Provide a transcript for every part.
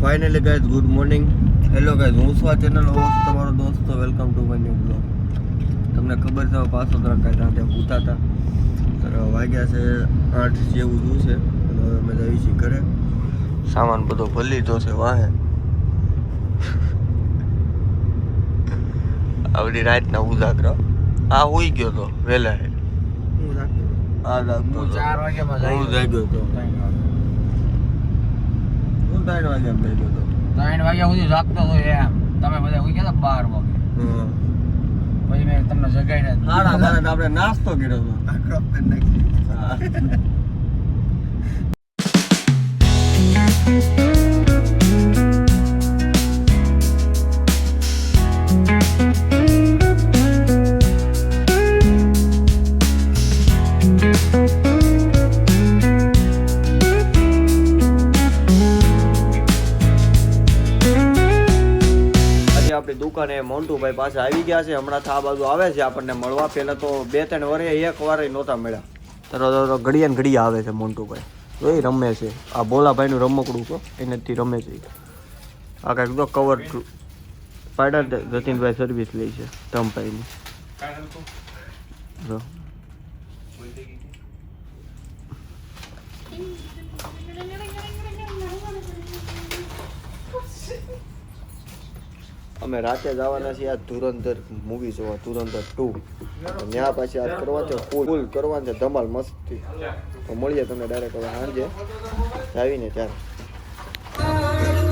Finally guys good morning. Hello guys, હું છું આ ચેનલ હોસ્ટ તમારો દોસ્તો. Welcome to my new blog. તમને ખબર છે પાછો તરફ કાંઈ ત્યાં પૂછતા હતા તો વાગ્યા છે 8 જેવું શું છે અને હવે અમે જઈએ છીએ ઘરે. સામાન બધો ભરી લીધો છે વાહે. આવડી રાતના ઉજાગરા આ હોઈ ગયો તો વહેલા આ જાગતો 4 વાગ્યામાં હું જાગ્યો તો 3 વાગ્યા બેઠો હતો. 3 વાગ્યા સુધી જાગતો હતો એમ. તમે બધા ઉઈ ગયા 12 વાગે. પછી મેં તમને જગાઈને હાડા બારે આપણે નાસ્તો કર્યો હતો. આપણી દુકાને મોન્ટુભાઈ પાસે આવી ગયા છે. હમણાં આ બાજુ આવે છે આપણને મળવા. પહેલાં તો 2-3 વર્ષે એક વાર નહોતા મળ્યા. તરત ઘડિયા ને ઘડિયા આવે છે મોન્ટુભાઈ. તો એ રમે છે આ ભોલાભાઈનું રમકડું તો એનાથી રમે છે. આ કાંઈક તો કવર પાડા જતીનભાઈ સર્વિસ લે છે ધમભાઈની. અમે રાતે જવાના છીએ આ ધુરંધર મૂવી જોવા, ધુરંધર 2. ત્યાં પાછી આ કરવા છે ફૂલ કરવાનું છે ધમાલ મસ્તી. તો મળીએ તમને ડાયરેક્ટ હવે સાંજે આવીને ત્યારે.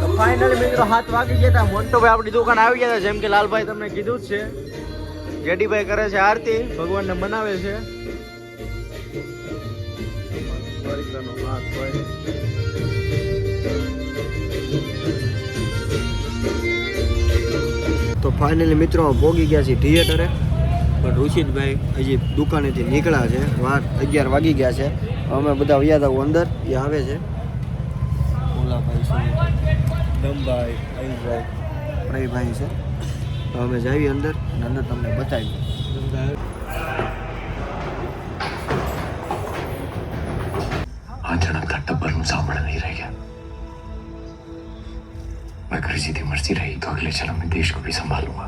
તો ફાઇનલી મિત્રો 7 વાગી ગયા હતા. મોન્ટોભાઈ આપણી દુકાન આવી ગયા હતા. જેમ કે લાલભાઈ તમને કીધું જ છે. જેડીભાઈ કરે છે આરતી, ભગવાનને મનાવે છે. તો ફાઇનલી મિત્રો પહોંચી ગયા છે થિયેટરે. પણ ઋષિતભાઈ હજી દુકાનેથી નીકળ્યા છે. વાર 11 વાગી ગયા છે. અમે બધા વયા હતા અંદર. એ આવે છે ઓલાભાઈ છે, દમભાઈ, આયુષભાઈ, પ્રવીભાઈ છે. તો અમે જઈએ અંદર અને અંદર તમને બતાવી. આ જન્મ का टब्बरનું સાંભળ નહીં રહી ગયા. अगर सीधी मर्जी रही तो अगले जन्म में देश को भी संभालूंगा.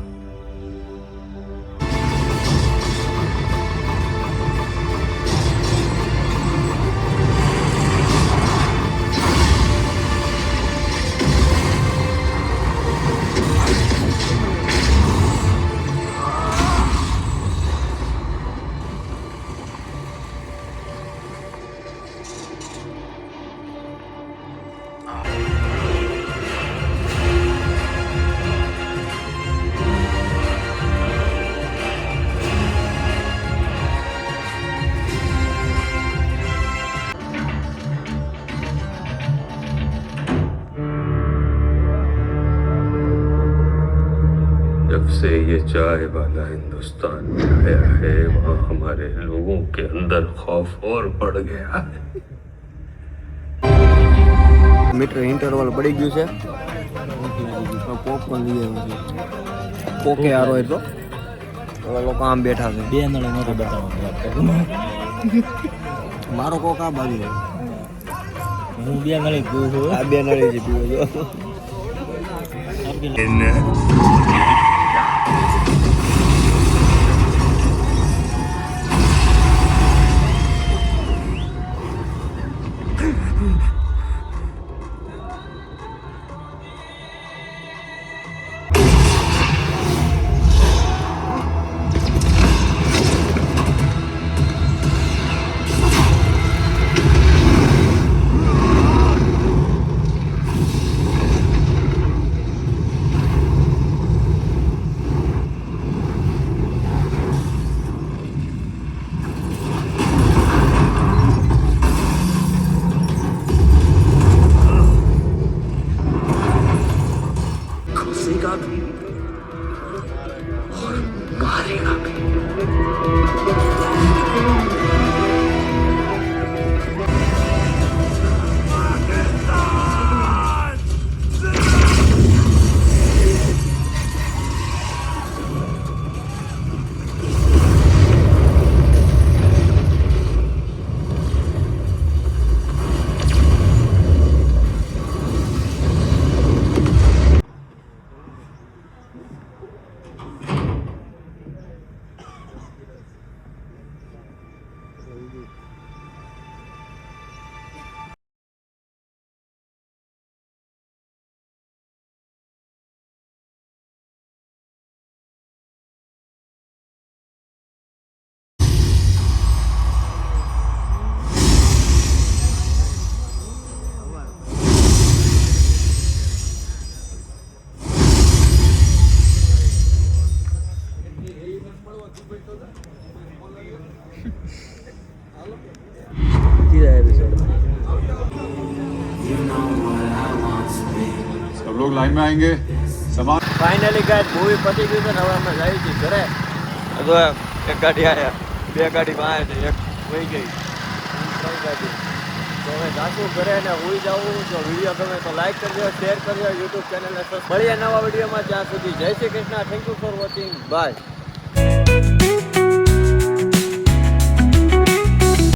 जब से ये चाय वाला हिंदुस्तान में आया है वहाँ हमारे लोगों के अंदर खौफ और बढ़ गया है. મીટર ઇન્ટરવલ પડી ગયું છે. પોપકોર્ન લઈ આવ્યો છે. કોકે આરો એટલો હવે લોકો આમ બેઠા છે. 2 નળે મારે બતાવવાનું. મારો કોક આ બાજુ છે. હું 2 નળે પીવું છું. આ 2 નળી જ પીવો છો. બીજા એપિસોડમાં. सब लोग लाइन में आएंगे सामान ફાઇનલી ગાઈસ મૂવી પતી ગયું છે ને હવે અમે જઈએ છીએ ઘરે. તો એક ગાડી આયા, બે ગાડી માં આવ્યા છે, એક વહી ગઈ, 3 ગાડી. તો હવે જાશું ઘરે ને હુઈ જાવું. જો વિડીયો ગમે તો લાઈક કરજો, શેર કરજો, યુટ્યુબ ચેનલને મળીએ નવા વિડીયોમાં. ત્યાં સુધી જય Shri Krishna. Thank you for watching. By.